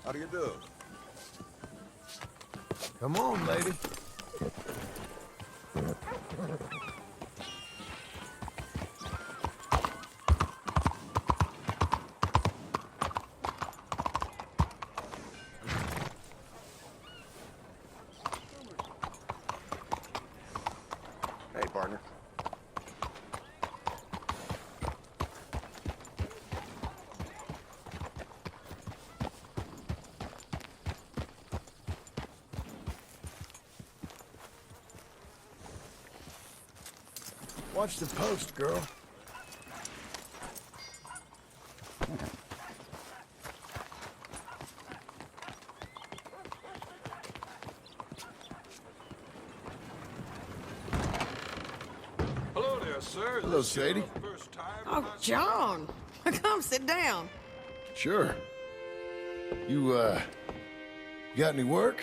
How do you do? Come on, lady. Hey, partner. Watch the post, girl. Hello there, sir. Hello, This your Sadie. first time in Oh, my- John. Come sit down. Sure. You got any work?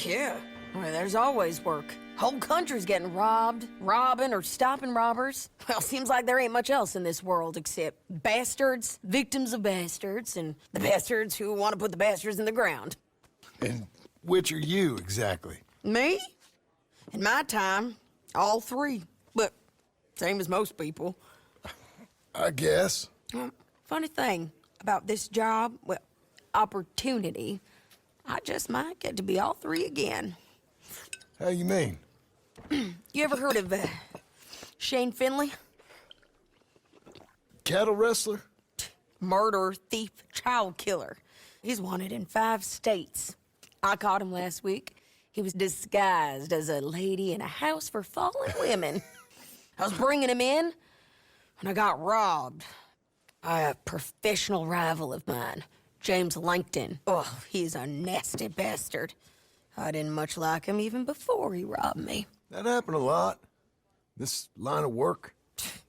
Yeah. Well, there's always work. Whole country's getting robbed, robbing, or stopping robbers. Well, seems like there ain't much else in this world except bastards, victims of bastards, and the bastards who want to put the bastards in the ground. And which are you, exactly? Me? In my time, all three. But same as most people. I guess. Funny thing about this job, well, opportunity, I just might get to be all three again. How you mean? You ever heard of Shane Finley? Cattle wrestler? Murderer, thief, child killer. He's wanted in 5 states. I caught him last week. He was disguised as a lady in a house for fallen women. I was bringing him in, and I got robbed by a professional rival of mine, James Langton. Oh, he's a nasty bastard. I didn't much like him even before he robbed me. That happened a lot. This line of work.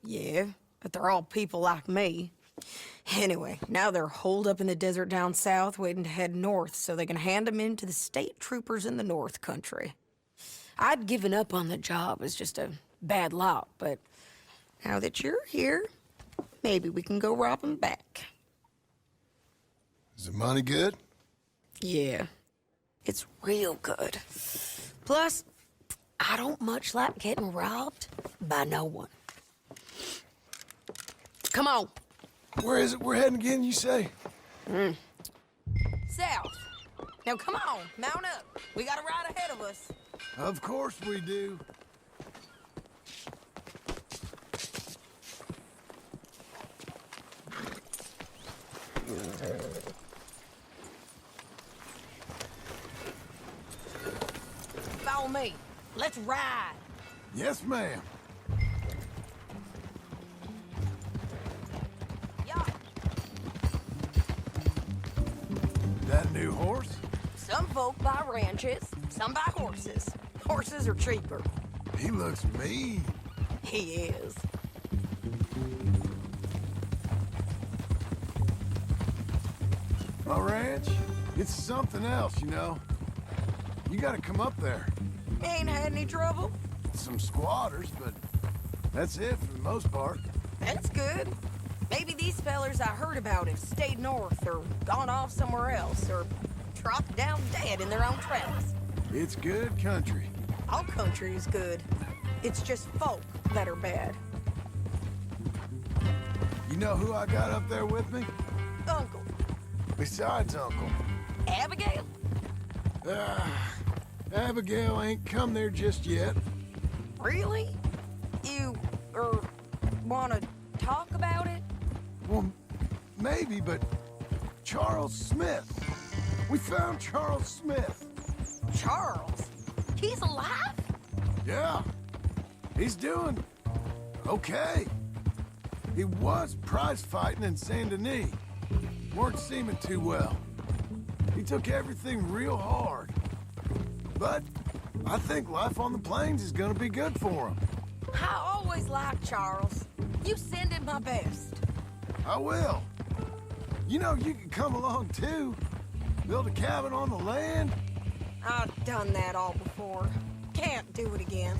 Yeah, but they're all people like me. Anyway, now they're holed up in the desert down south, waiting to head north so they can hand them in to the state troopers in the north country. I'd given up on the job as just a bad lot, but now that you're here, maybe we can go rob them back. Is the money good? Yeah, it's real good. Plus, I don't much like getting robbed by no one. Come on. Where is it we're heading again, you say? South. Now come on, mount up. We got a ride ahead of us. Of course we do. Follow me. Let's ride. Yes, ma'am. Yeah. That new horse? Some folk buy ranches, some buy horses. Horses are cheaper. He looks mean. He is. My ranch, it's something else, you know. You gotta come up there. Ain't had any trouble? Some squatters, but that's it for the most part. That's good. Maybe these fellers I heard about have stayed north or gone off somewhere else or dropped down dead in their own tracks. It's good country. All country is good. It's just folk that are bad. You know who I got up there with me? Uncle. Besides Uncle. Abigail? Abigail ain't come there just yet. Really? You, wanna talk about it? Well, maybe, but Charles Smith. We found Charles Smith. Charles? He's alive? Yeah. He's doing okay. He was prize fighting in Saint Denis. Weren't seeming too well. He took everything real hard. But I think life on the plains is gonna be good for him. I always liked Charles. You send him my best. I will. You know, you can come along too. Build a cabin on the land. I've done that all before. Can't do it again.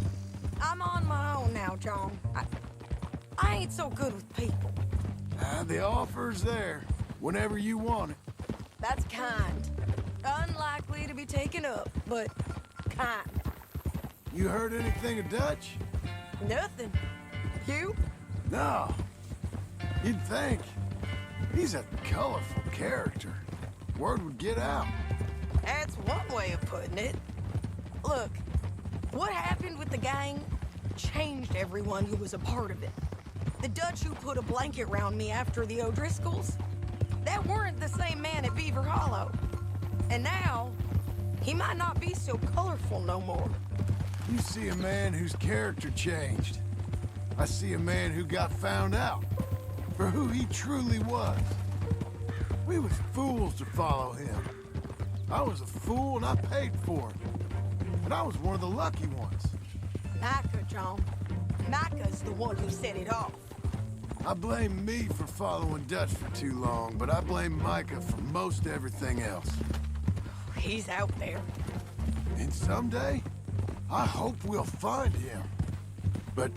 I'm on my own now, John. I ain't so good with people. The offer's there whenever you want it. That's kind. likely to be taken up, but kind. You heard anything of Dutch? Nothing. You? No. You'd think. He's a colorful character. Word would get out. That's one way of putting it. Look, what happened with the gang changed everyone who was a part of it. The Dutch who put a blanket round me after the O'Driscolls, that weren't the same man at Beaver Hollow. And now, he might not be so colorful no more. You see a man whose character changed. I see a man who got found out for who he truly was. We was fools to follow him. I was a fool and I paid for it. And I was one of the lucky ones. Micah, John. Micah's the one who set it off. I blame me for following Dutch for too long, but I blame Micah for most everything else. He's out there. And someday, I hope we'll find him. But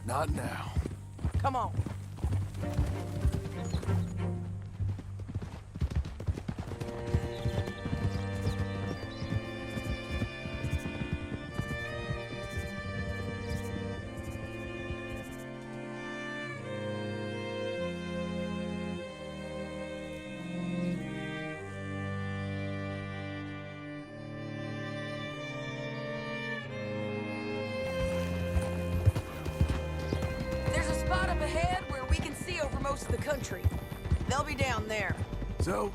not now. Come on. There's a spot up ahead where we can see over most of the country. They'll be down there. So,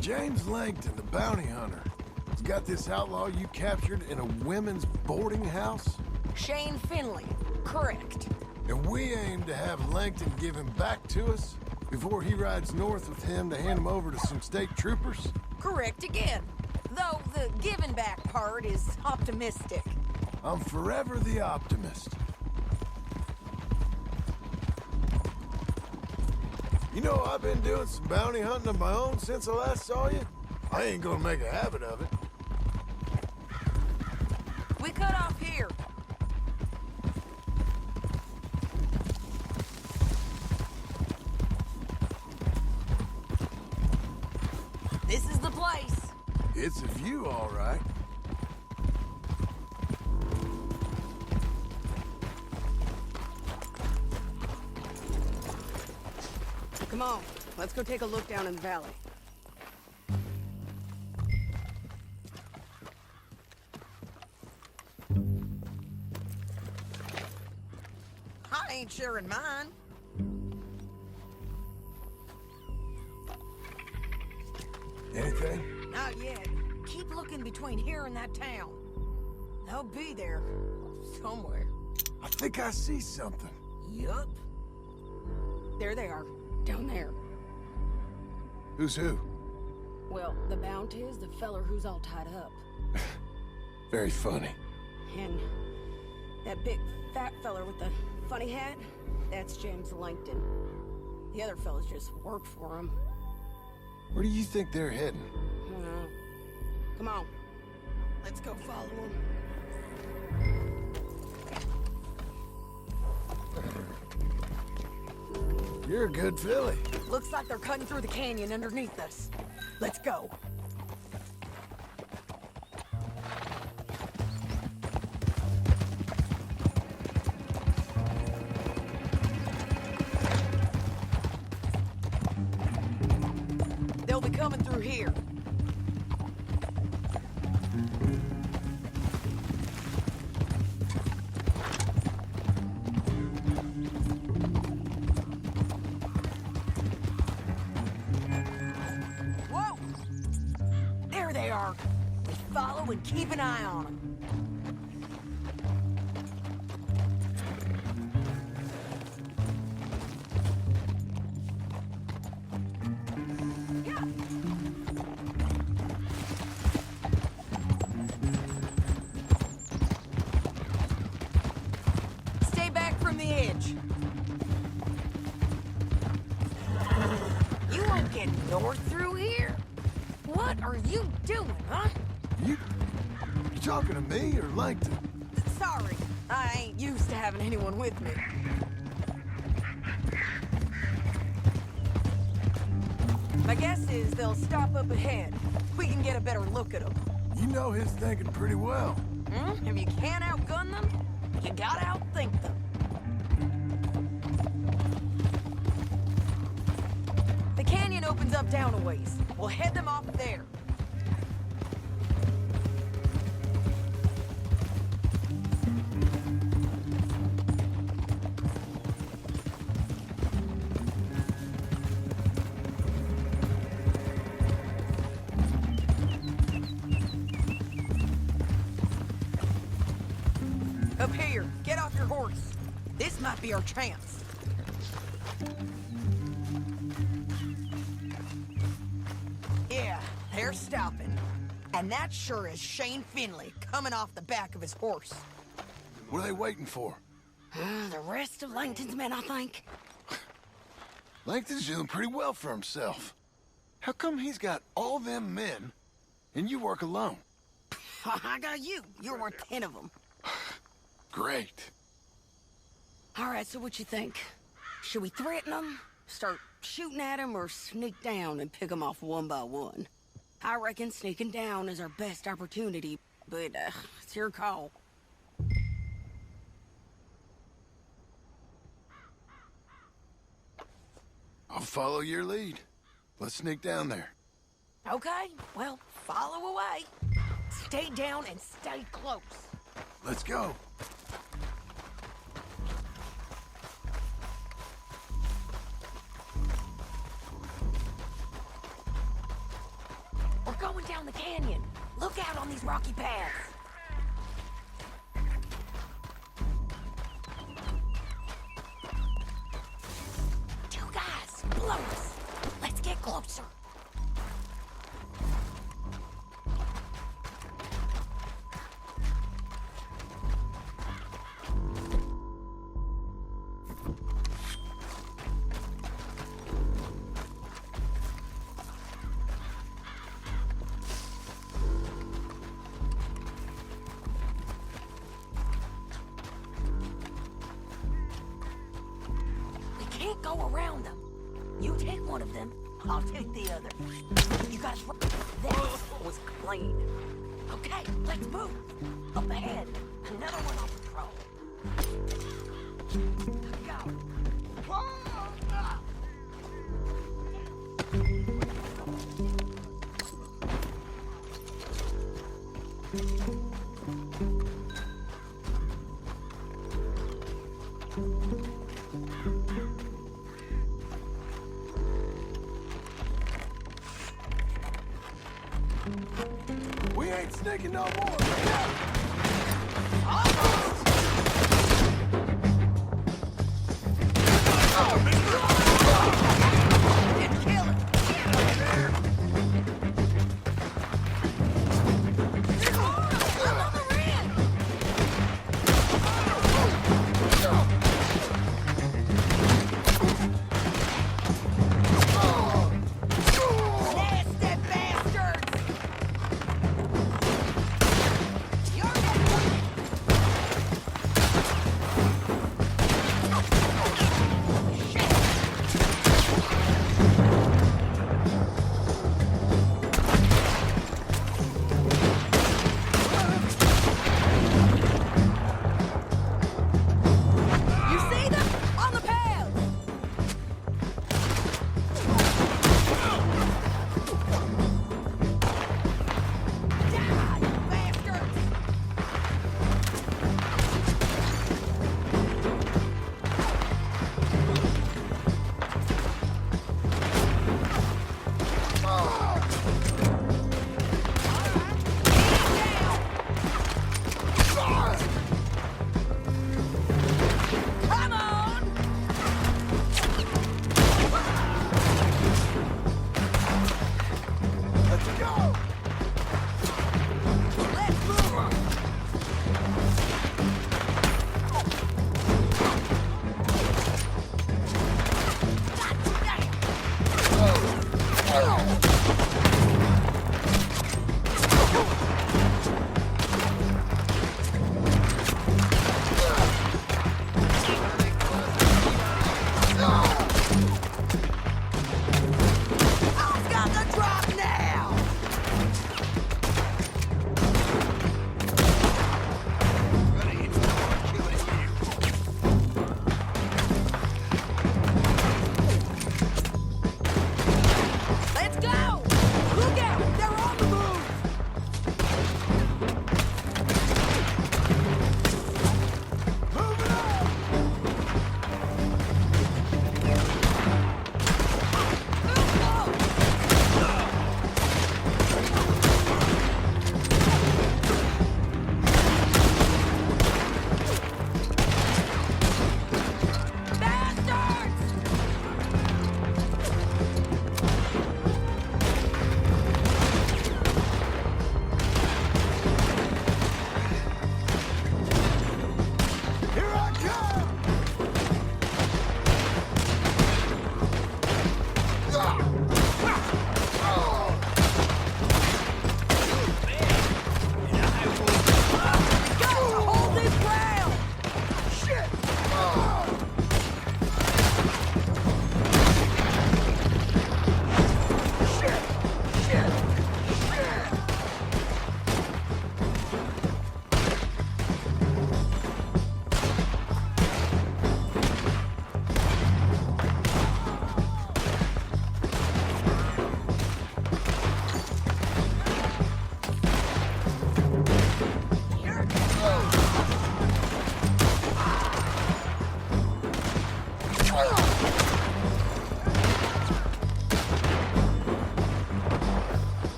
James Langton, the bounty hunter, has got this outlaw you captured in a women's boarding house? Shane Finley. Correct. And we aim to have Langton give him back to us before he rides north with him to hand him over to some state troopers? Correct again. Though the giving back part is optimistic. I'm forever the optimist. You know, I've been doing some bounty hunting of my own since I last saw you. I ain't gonna make a habit of it. We cut off here. This is the place. It's a view, all right. Come on, let's go take a look down in the valley. I ain't sharing mine. Anything? Not yet. Keep looking between here and that town. They'll be there. Somewhere. I think I see something. Yup. There they are, down there. Who's who? Well, the bounty is the feller who's all tied up. Very funny. And that big fat feller with the funny hat, that's James Langton. The other fellas just work for him. Where do you think they're heading? I don't know. Come on, let's go follow him. You're a good filly. Looks like they're cutting through the canyon underneath us. Let's go. They'll be coming through here. Whoa! There they are. We follow and keep an eye on them. Stay back from the edge. You won't get north through here. What are you doing, huh? You talking to me or Langton? Sorry, I ain't used to having anyone with me. My guess is they'll stop up ahead. We can get a better look at them. You know his thinking pretty well. If you can't outgun them, you gotta outthink them. The canyon opens up down a ways. We'll head them off there. Up here, get off your horse. This might be our chance. Yeah, they're stopping. And that sure is Shane Finley coming off the back of his horse. What are they waiting for? The rest of Langton's men, I think. Langton's doing pretty well for himself. How come he's got all them men, and you work alone? I got you. You're worth 10 of them. Great. All right, so what you think? Should we threaten them, start shooting at them, or sneak down and pick them off one by one? I reckon sneaking down is our best opportunity, but it's your call. I'll follow your lead. Let's sneak down there. Okay, well, follow away. Stay down and stay close. Let's go. We're going down the canyon. Look out on these rocky paths. Two guys, below us. Let's get closer. Can't go around them. You take one of them, I'll take the other. You got it. That was clean. Okay, let's move. Up ahead, another one on patrol. Go. We ain't sneaking no more. Look out! Didn't kill him. Nasty bastards! You're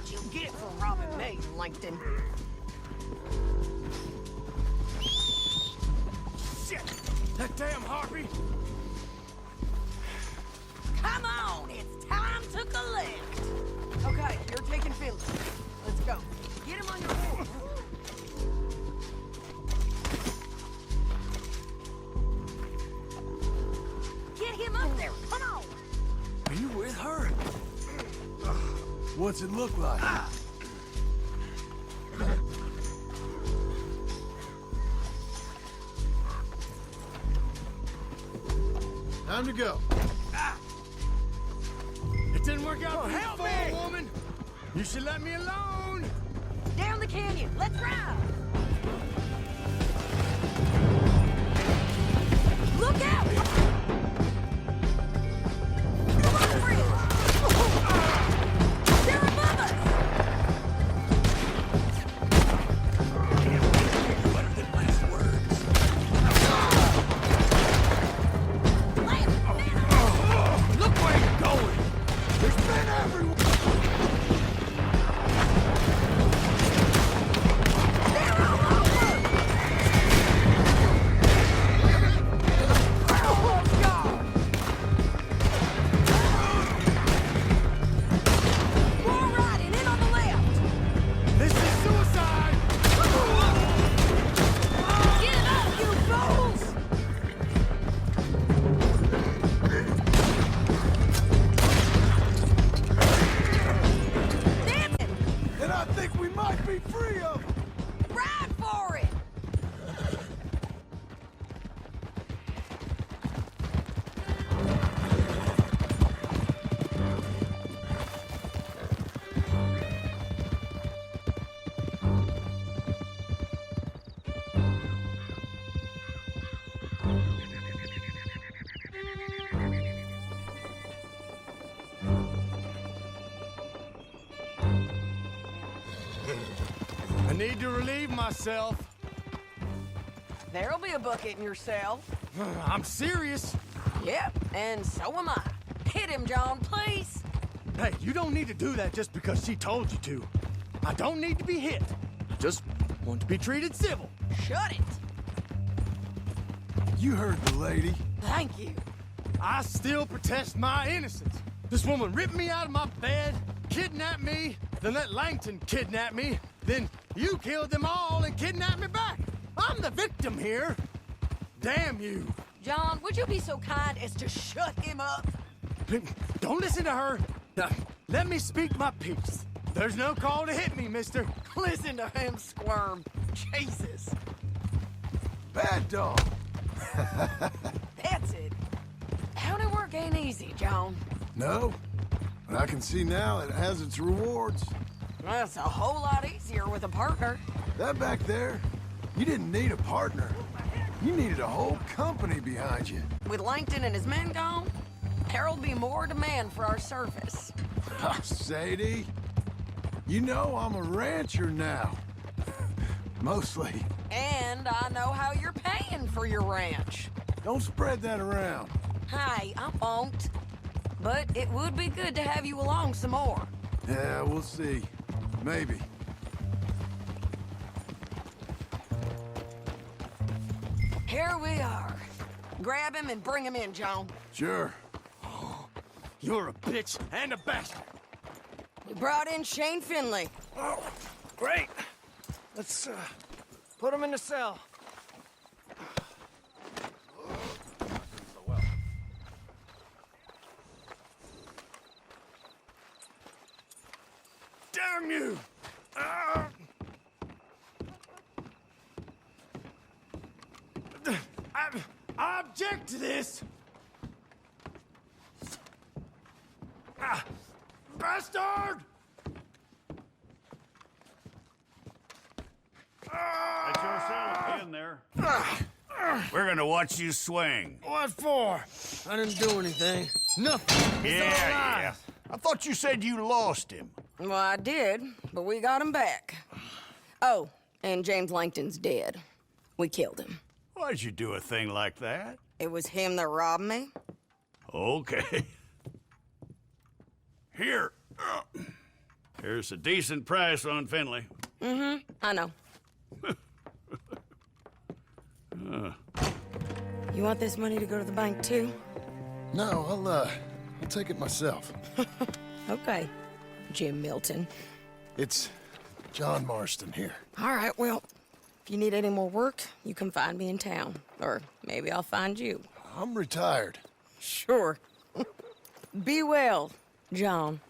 what you get for robbing me, Langton. Shit! That damn harpy! Come on, it's time to collect. Okay, you're taking Finley. Let's go. Get him on your horse. Get him up there. Come on. Are you with her? What's it look like? Time to go. It didn't work out for you, help fool me! woman. You should let me alone. Down the canyon. Let's ride. Look out! Come on, friends. They're above us. Better than last words. Look where you're going! There's men everywhere! More riding in on the left. This is suicide. Get up, you fools! Dancing! And I think we might be free of them! Ride for it! I need to relieve myself. There'll be a bucket in your cell. I'm serious. Yep, and so am I. Hit him, John, please. Hey, you don't need to do that just because she told you to. I don't need to be hit. I just want to be treated civil. Shut it. You heard the lady. Thank you. I still protest my innocence. This woman ripped me out of my bed, kidnapped me, then let Langton kidnap me, then you killed them all and kidnapped me back. I'm the victim here. Damn you. John, would you be so kind as to shut him up? Don't listen to her. Let me speak my piece. There's no call to hit me, mister. Listen to him squirm. Jesus. Bad dog. That's it. County work ain't easy, John. No, but I can see now it has its rewards. That's a whole lot easier with a partner. That back there, you didn't need a partner. You needed a whole company behind you. With Langton and his men gone, there'll be more demand for our service. Sadie, you know I'm a rancher now. Mostly. And I know how you're paying for your ranch. Don't spread that around. Hey, I won't. But it would be good to have you along some more. Yeah, we'll see. Maybe. Here we are. Grab him and bring him in, John. Sure. You're a bitch and a bastard. We brought in Shane Finley. Oh, great. Let's put him in the cell. Damn you! I object to this! Bastard! That's your cell in there. We're gonna watch you swing. What for? I didn't do anything. Nothing. Yeah. I thought you said you lost him. Well, I did, but we got him back. Oh, and James Langton's dead. We killed him. Why'd you do a thing like that? It was him that robbed me. Okay. Here. Here's a decent price on Finley. I know. You want this money to go to the bank, too? No, I'll take it myself. Okay, Jim Milton. It's John Marston here. All right, well, if you need any more work, you can find me in town. Or maybe I'll find you. I'm retired. Sure. Be well, John.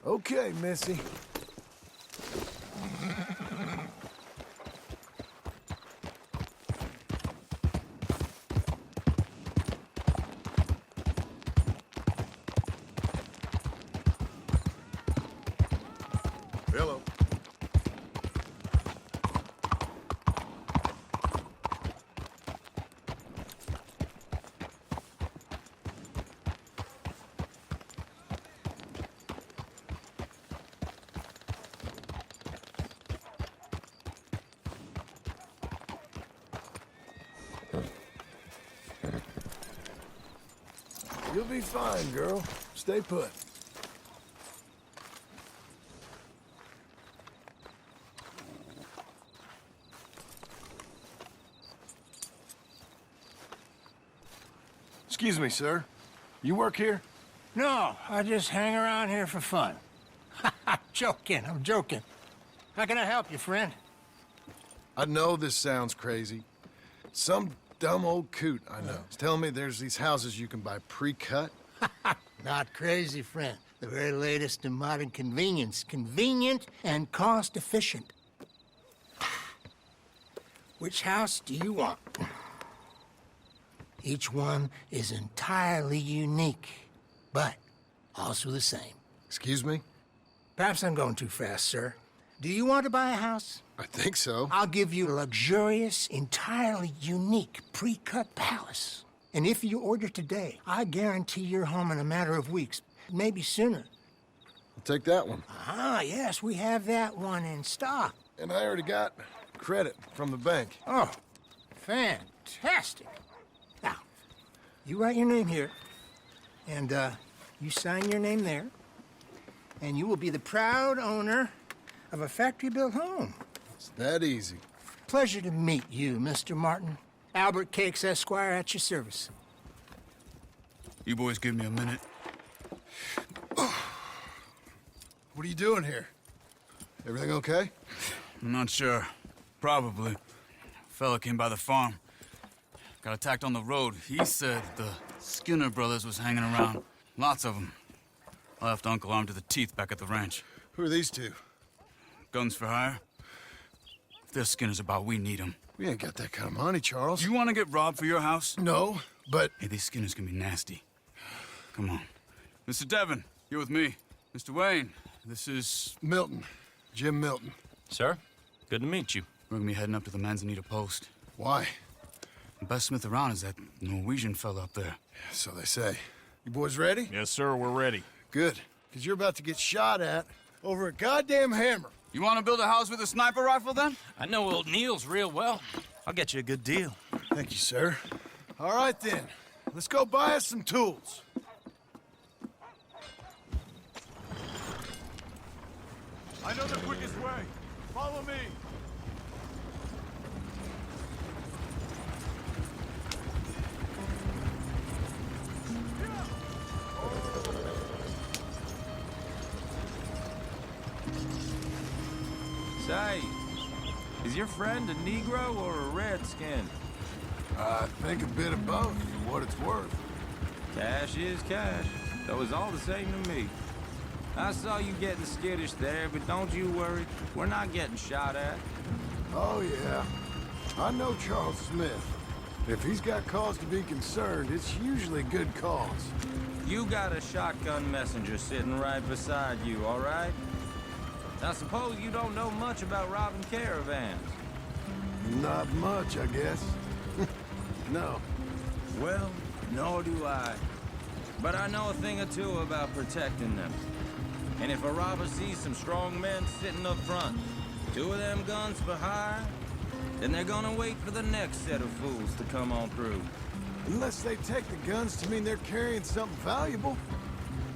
Okay, Missy. Hello. You'll be fine, girl. Stay put. Excuse me, sir. You work here? No, I just hang around here for fun. I'm joking. How can I help you, friend? I know this sounds crazy. Some dumb old coot I know is telling me there's these houses you can buy pre-cut. Not crazy, friend. The very latest in modern convenience. Convenient and cost-efficient. Which house do you want? Each one is entirely unique, but also the same. Excuse me? Perhaps I'm going too fast, sir. Do you want to buy a house? I think so. I'll give you a luxurious, entirely unique pre-cut palace. And if you order today, I guarantee you're home in a matter of weeks, maybe sooner. I'll take that one. Ah, yes, we have that one in stock. And I already got credit from the bank. Oh, fantastic. Now, you write your name here, and you sign your name there, and you will be the proud owner of a factory-built home. It's that easy. Pleasure to meet you, Mr. Martin. Albert Cakes, Esquire, at your service. You boys give me a minute. What are you doing here? Everything okay? I'm not sure. Probably. Fella came by the farm. Got attacked on the road. He said the Skinner brothers was hanging around. Lots of them. I left Uncle armed to the teeth back at the ranch. Who are these two? Guns for hire? If they're Skinner's about, we need them. We ain't got that kind of money, Charles. You want to get robbed for your house? No, but... Hey, these Skinners can be nasty. Come on. Mr. Devon, you're with me. Mr. Wayne, this is... Milton. Jim Milton. Sir, good to meet you. We're gonna be heading up to the Manzanita Post. Why? The best smith around is that Norwegian fella up there. So they say. You boys ready? Yes, sir, we're ready. Good. Because you're about to get shot at over a goddamn hammer. You want to build a house with a sniper rifle, then? I know old Neil's real well. I'll get you a good deal. Thank you, sir. All right, then. Let's go buy us some tools. I know the quickest way. Follow me. Say, is your friend a Negro or a Redskin? I think a bit of both, for what it's worth. Cash is cash. That was all the same to me. I saw you getting skittish there, but don't you worry. We're not getting shot at. Oh, yeah. I know Charles Smith. If he's got cause to be concerned, it's usually good cause. You got a shotgun messenger sitting right beside you, all right? I suppose you don't know much about robbing caravans. Not much, I guess. No. Well, nor do I. But I know a thing or two about protecting them. And if a robber sees some strong men sitting up front, 2 of them guns for hire, then they're gonna wait for the next set of fools to come on through. Unless they take the guns to mean they're carrying something valuable.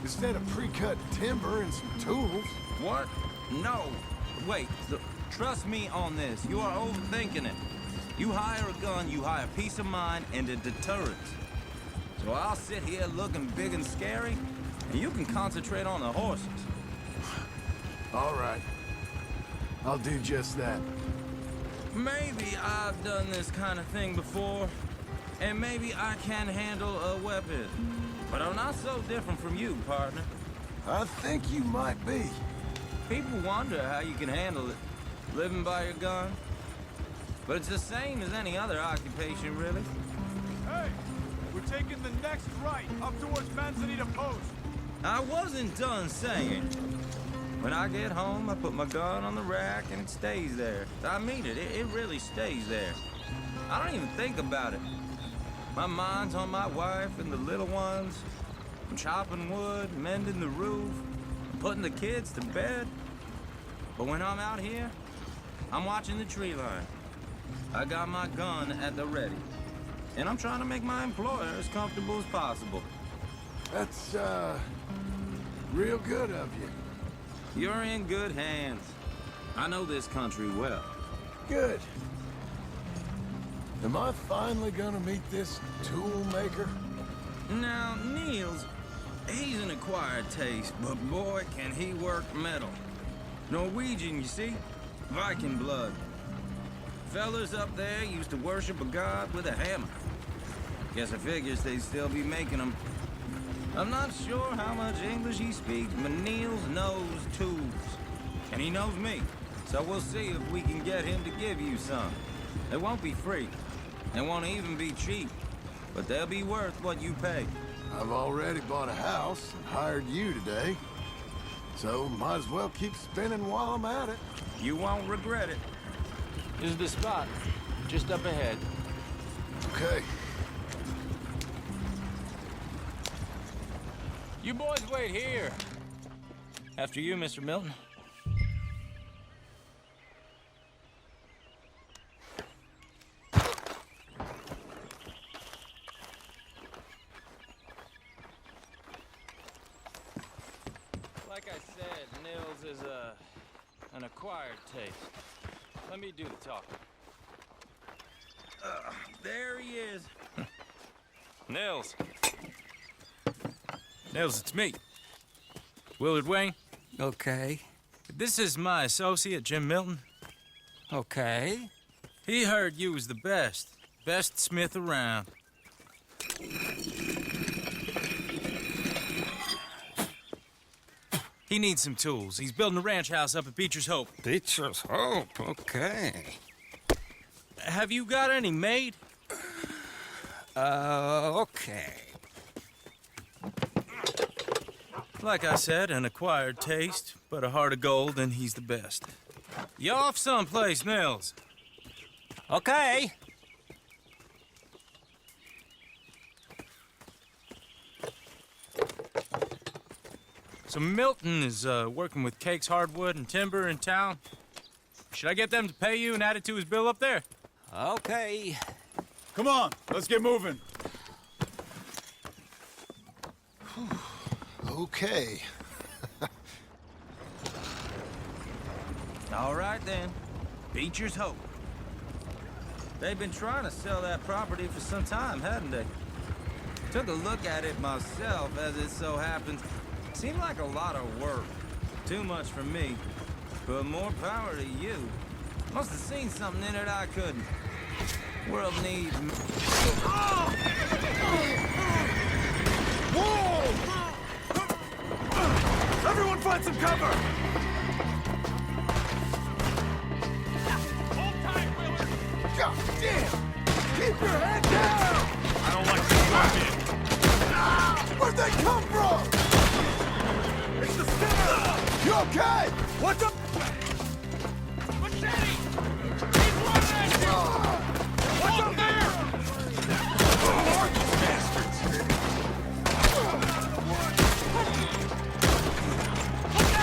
Instead of pre-cut timber and some tools. What? No. Wait, trust me on this. You are overthinking it. You hire a gun, you hire peace of mind and a deterrent. So I'll sit here looking big and scary, and you can concentrate on the horses. All right. I'll do just that. Maybe I've done this kind of thing before, and maybe I can handle a weapon. But I'm not so different from you, partner. I think you might be. People wonder how you can handle it, living by your gun. But it's the same as any other occupation, really. Hey, we're taking the next right, up towards Manzanita Post. I wasn't done saying. When I get home, I put my gun on the rack and it stays there. I mean it, it really stays there. I don't even think about it. My mind's on my wife and the little ones. I'm chopping wood, mending the roof, putting the kids to bed. But when I'm out here, I'm watching the tree line. I got my gun at the ready. And I'm trying to make my employer as comfortable as possible. That's, real good of you. You're in good hands. I know this country well. Good. Am I finally gonna meet this tool maker? Now, Niels, he's an acquired taste, but boy, can he work metal. Norwegian, you see? Viking blood. Fellas up there used to worship a god with a hammer. Guess I figures they'd still be making them. I'm not sure how much English he speaks, but Niels knows tools. And he knows me. So we'll see if we can get him to give you some. They won't be free. They won't even be cheap. But they'll be worth what you pay. I've already bought a house and hired you today. So might as well keep spinning while I'm at it. You won't regret it. This is the spot, just up ahead. Okay. You boys wait here. After you, Mr. Milton. Like I said, Nils is an acquired taste. Let me do the talking. There he is. Nils. Nils, it's me. Willard Wayne. Okay. This is my associate, Jim Milton. Okay. He heard you was the best smith around. He needs some tools. He's building a ranch house up at Beecher's Hope. Beecher's Hope, okay. Have you got any made? Okay. Like I said, an acquired taste, but a heart of gold, and he's the best. You off someplace, Nils? Okay. So Milton is working with Cakes Hardwood and Timber in town. Should I get them to pay you and add it to his bill up there? Okay. Come on, let's get moving. Okay. All right, then. Beecher's Hope. They've been trying to sell that property for some time, hadn't they? Took a look at it myself, as it so happens. Seemed like a lot of work. Too much for me. But more power to you. Must have seen something in it I couldn't. World needs... Whoa! Everyone find some cover! Hold tight, Willard! God damn! Keep your head down! I don't like this weapon. Where'd they come from? It's the center! You okay? What's up? Machete! He's running! What's up there? Bastards! Look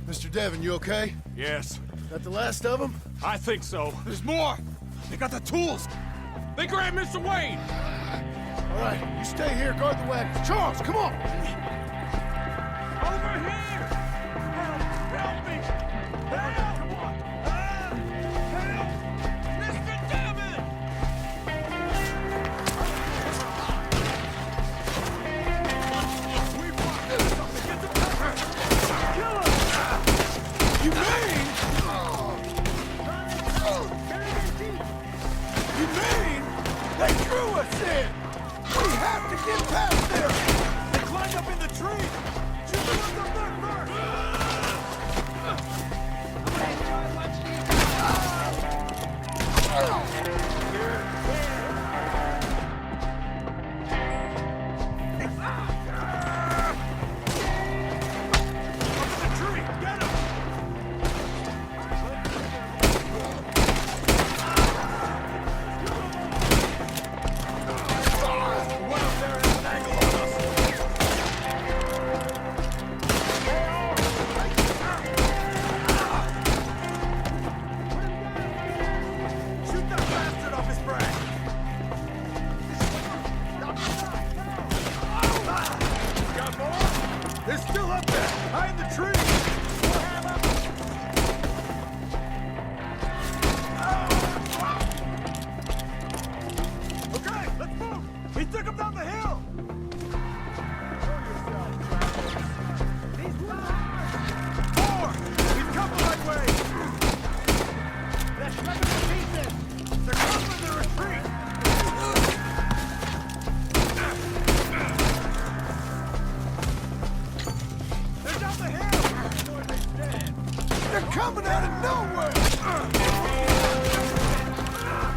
Mr. Devon, you okay? Yes, That the last of them? I think so. There's more! They got the tools! They grabbed Mr. Wayne! All right, you stay here, guard the wagons. Charles, come on! Over here! Help me! Help! Come on! Help! Mr. Devon! We want to do something! Get the cover! Kill him! You mean? You mean they drew us in? We have to get past them! They climbed up in the tree! Shoot the ones up there first! Up in the tree! Get him! One up there has an angle on us! Shoot that bastard off his back! Got more? They're still up there! Behind the tree! Okay, let's move! He took him down the hill! More! He's coming my way! Let's rip him to pieces! They're coming to retreat! They're down the hill! They're coming out of nowhere!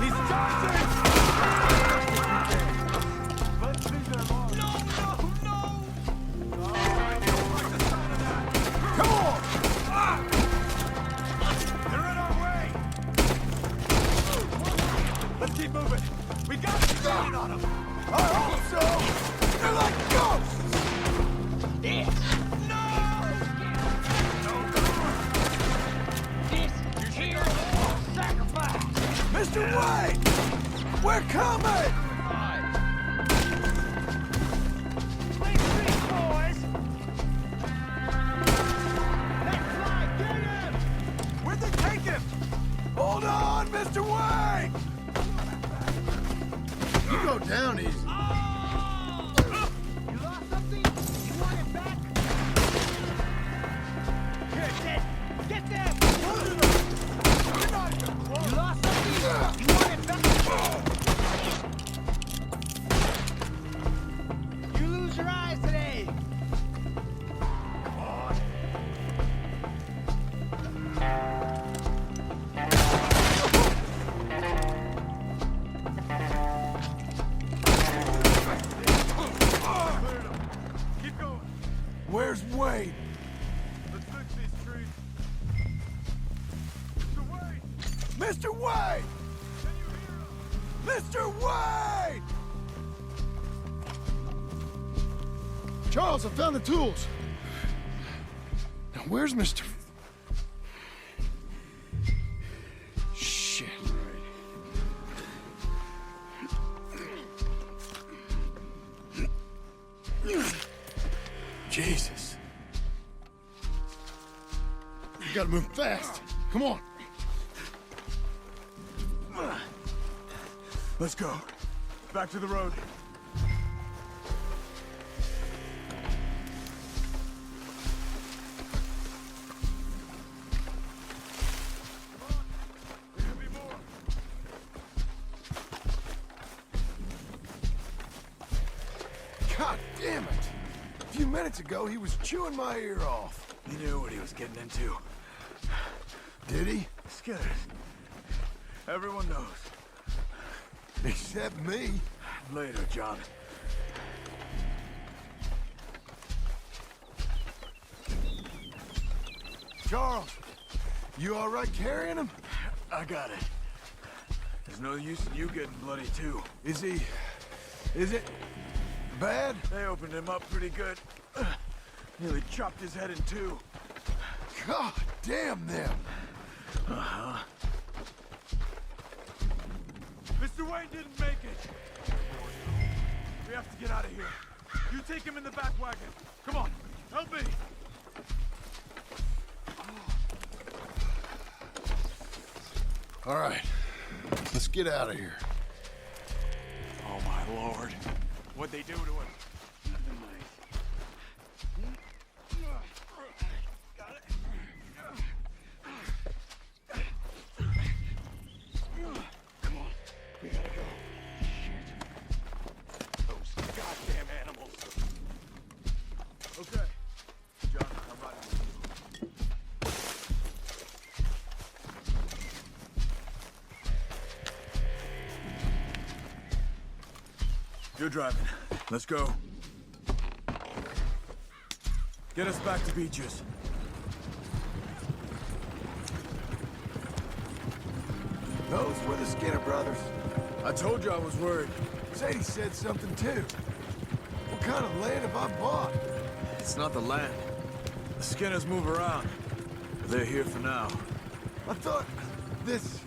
He's charging! No, no, no! I don't like the sound of that! Come on! They're in our way! Let's keep moving! We got to be on them! I hope so! They're like ghosts! Mr. Wayne! We're coming! Where'd they take him? Hold on, Mr. Wayne! You go down easy. You lost something? You want it back? Here, get them! You're not even close. You lost something? You want it back? You lose your eyes today. Keep going. Where's Wayne? Let's fix these trees. Mr. Wayne! Mr. Wayne! Can you hear us? Mr. Wayne! Charles, I found the tools. Now, where's Mr. Shit. Jesus. You gotta move fast. Come on. Let's go. Back to the road. God damn it! A few minutes ago, he was chewing my ear off. He knew what he was getting into. Did he? Scared. Everyone knows. Except me. Later, John. Charles, you all right carrying him? I got it. There's no use in you getting bloody too. Is it bad? They opened him up pretty good. Nearly chopped his head in two. God damn them. Mr. Wayne didn't make it. We have to get out of here. You take him in the back wagon. Come on, help me. All right, let's get out of here. Oh my lord. What'd they do to him? Nothing nice. Got it. Come on, we gotta go. Shit. Those goddamn animals. Okay. John, I'm riding with you. You're driving. Let's go. Get us back to Beaches. Those were the Skinner brothers. I told you I was worried. Sadie said something too. What kind of land have I bought? It's not the land. The Skinners move around. But they're here for now. I thought this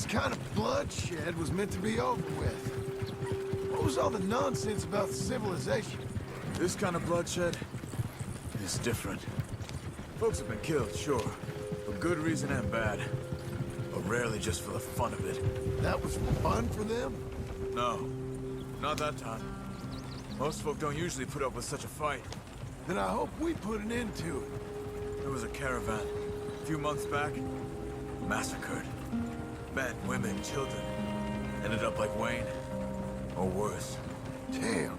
kind of bloodshed was meant to be over with. What was all the nonsense about civilization? This kind of bloodshed is different. Folks have been killed, sure. For good reason and bad. But rarely just for the fun of it. That was fun for them? No. Not that time. Most folk don't usually put up with such a fight. Then I hope we put an end to it. There was a caravan. A few months back. Massacred. Men, women, children. Ended up like Wayne. Or worse. Damn.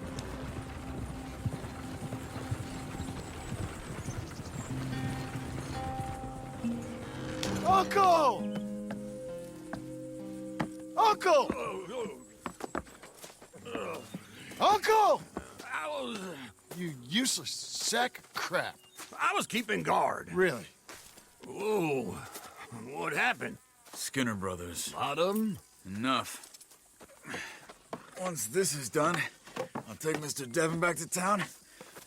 Uncle! Uncle! Uncle! You useless sack of crap. I was keeping guard. Really? Whoa. What happened? Skinner brothers. Lot of them? Enough. Once this is done, I'll take Mr. Devon back to town and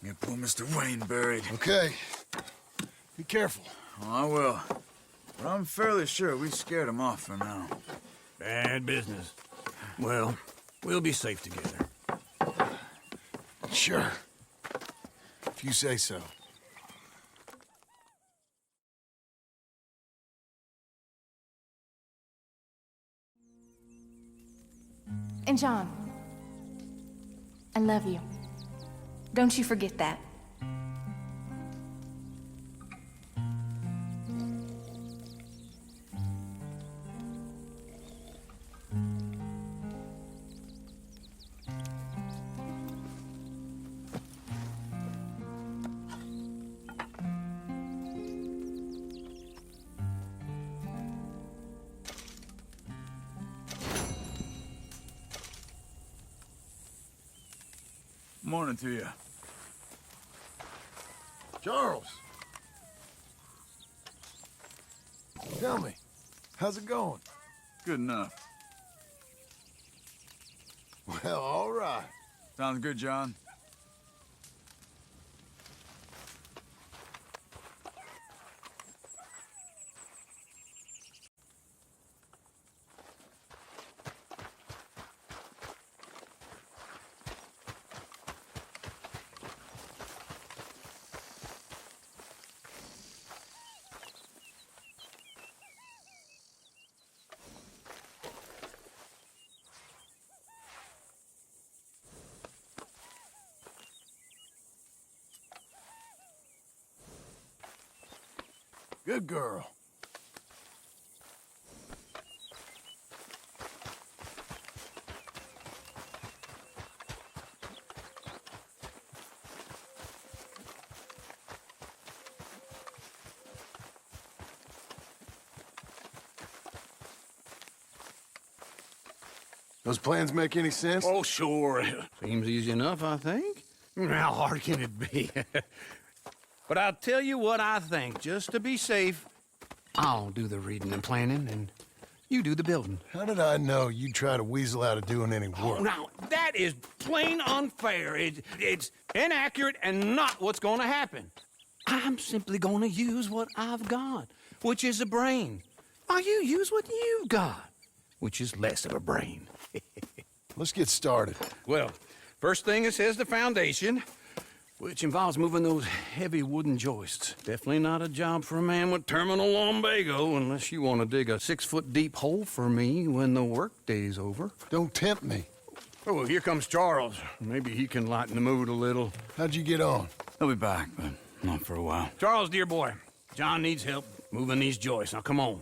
get poor Mr. Wayne buried. Okay. Be careful. Oh, I will. But I'm fairly sure we scared him off for now. Bad business. Well, we'll be safe together. Sure. If you say so. And John, I love you. Don't you forget that. Morning to you. Charles! Tell me, how's it going? Good enough. Well, all right. Sounds good, John. Good girl. Those plans make any sense? Oh, sure. Seems easy enough, I think. How hard can it be? But I'll tell you what I think, just to be safe. I'll do the reading and planning, and you do the building. How did I know you'd try to weasel out of doing any work? Oh, now, that is plain unfair. It's inaccurate and not what's gonna happen. I'm simply gonna use what I've got, which is a brain. While you use what you've got, which is less of a brain. Let's get started. Well, first thing it says the foundation, which involves moving those heavy wooden joists. Definitely not a job for a man with terminal lumbago unless you want to dig a 6-foot deep hole for me when the workday's over. Don't tempt me. Oh, well, here comes Charles. Maybe he can lighten the mood a little. How'd you get on? He'll be back, but not for a while. Charles, dear boy, John needs help moving these joists. Now, come on.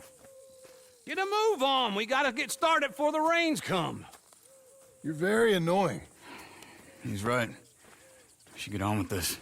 Get a move on. We gotta get started before the rains come. You're very annoying. He's right. We should get on with this.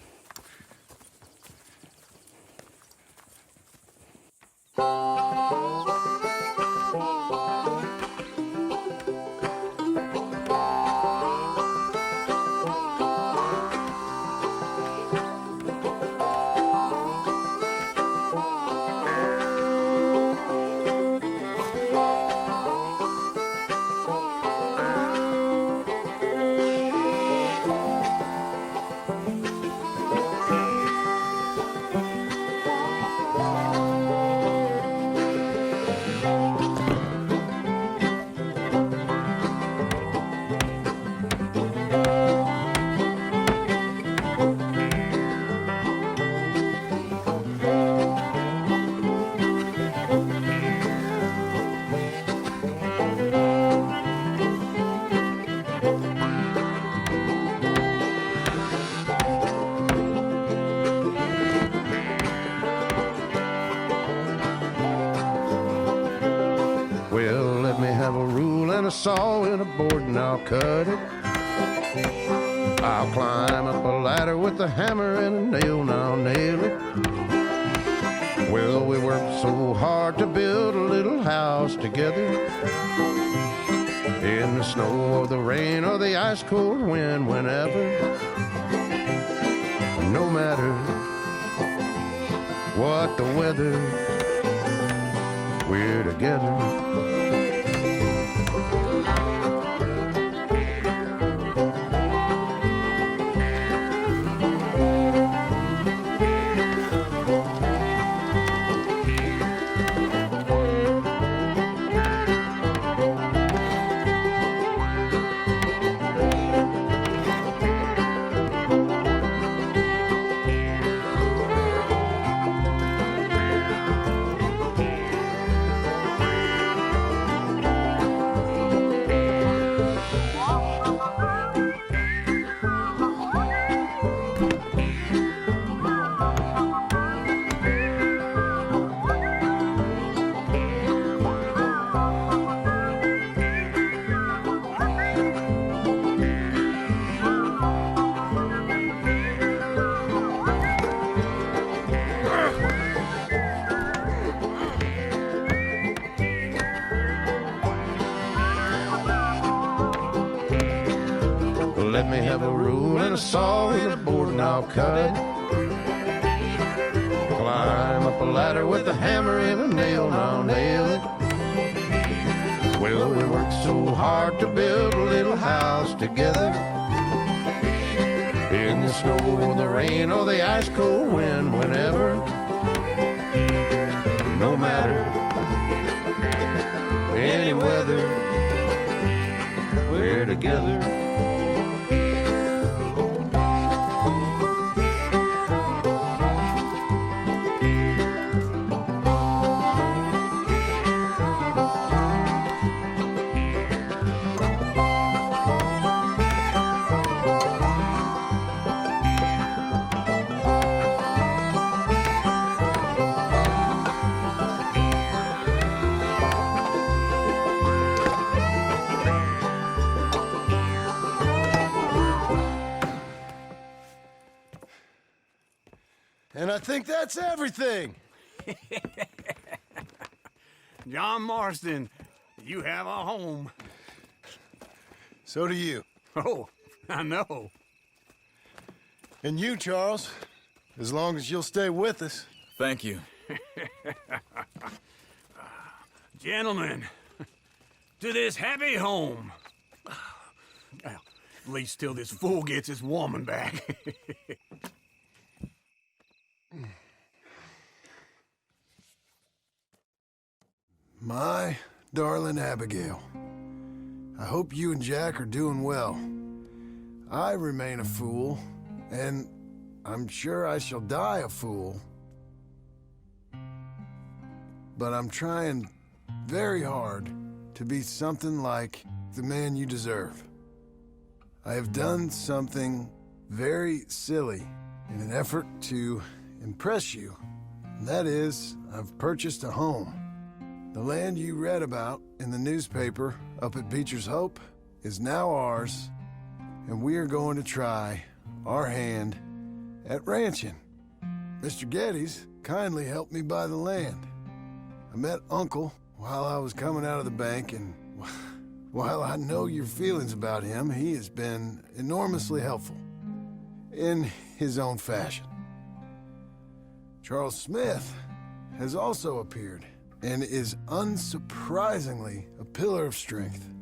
Well, let me have a rule and a saw and a board and I'll cut it. I'll climb up a ladder with a hammer and a nail and I'll nail it. Well, we worked so hard to build a little house together. In the snow or the rain or the ice cold wind, whenever. No matter what the weather, we're together. Let me have a rule and a saw and a board and I'll cut it. Climb up a ladder with a hammer and a nail and I'll nail it. Well, we worked so hard to build a little house together. In the snow or the rain or the ice cold wind, whenever. No matter any weather, we're together. And I think that's everything. John Marston, you have a home. So do you. Oh, I know. And you, Charles, as long as you'll stay with us. Thank you. Gentlemen, to this happy home. Well, at least till this fool gets his woman back. My darling Abigail, I hope you and Jack are doing well. I remain a fool, and I'm sure I shall die a fool. But I'm trying very hard to be something like the man you deserve. I have done something very silly in an effort to impress you. And that is, I've purchased a home. The land you read about in the newspaper up at Beecher's Hope is now ours, and we are going to try our hand at ranching. Mr. Geddes kindly helped me buy the land. I met Uncle while I was coming out of the bank, and while I know your feelings about him, he has been enormously helpful in his own fashion. Charles Smith has also appeared and is unsurprisingly a pillar of strength.